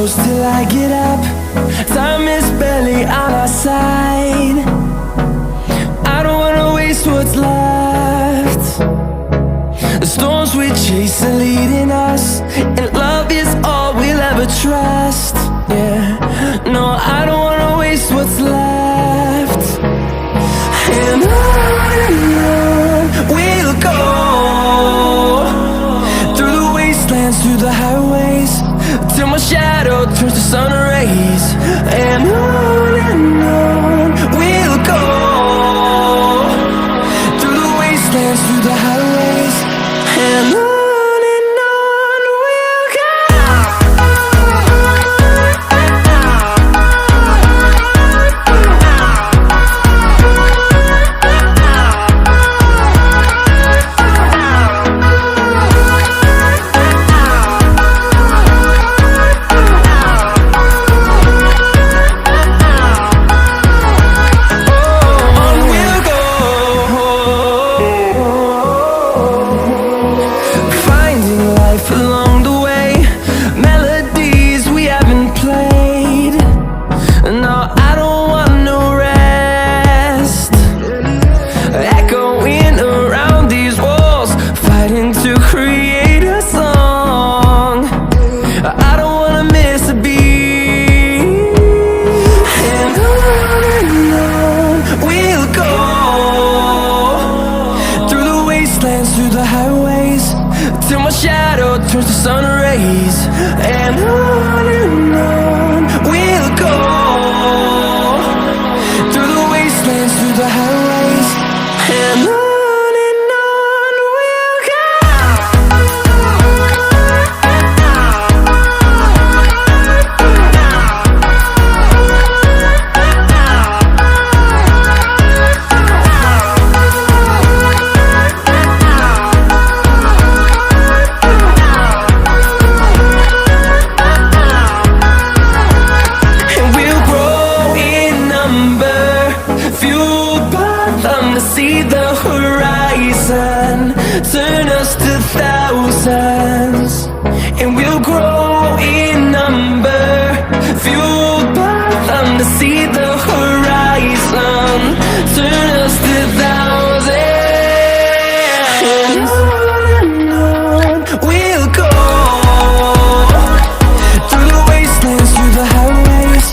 close till I get up. Time is barely on our side. I don't wanna waste what's left. The storms we chase are leading us, and love is all we'll ever trust. Yeah, no, I don't wanna waste what's left. And on we'll go, through the wastelands, through the highways, till my shadow turns to sun rays. And on we'll go, through the wastelands, through the highways, and on we'll go. Through the highways, till my shadow turns to sun rays. And on we'll go, through the wastelands, through the highways, and on we'll go. See the horizon, turn us to thousands, and we'll grow in number, fueled by them. To see the horizon, turn us to thousands, and on we'll go, through the wastelands, through the highways,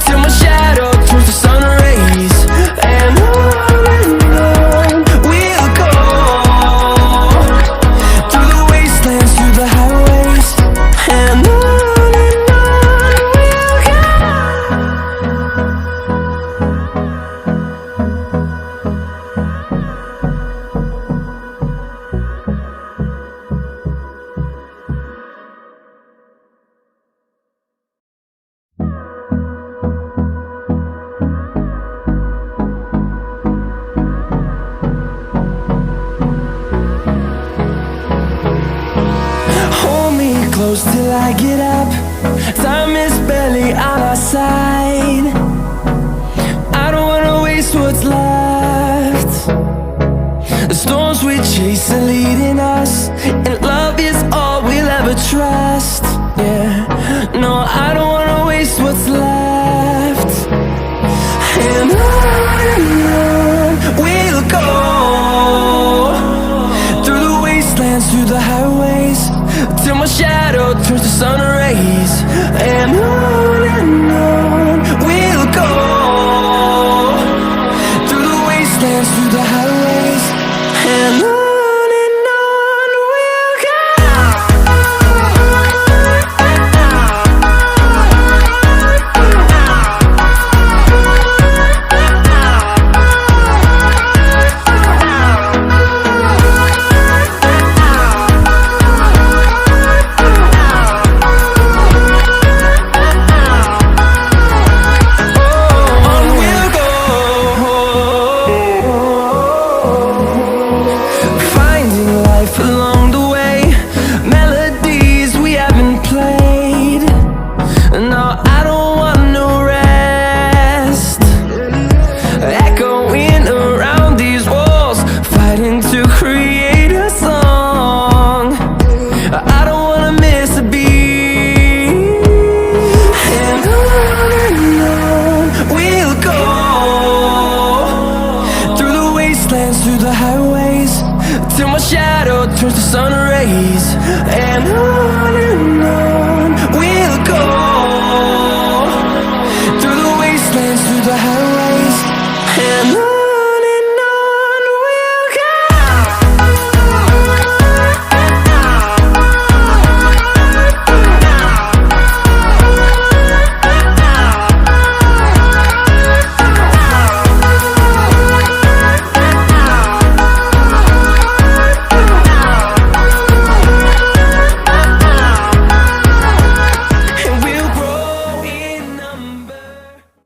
till my shadow turns to sun rays. And close till I get up. Time is barely on our side. I don't wanna waste what's left. The storms we chase are leading us, and love is all we'll ever trust. Yeah, no, I don't wanna waste what's left. And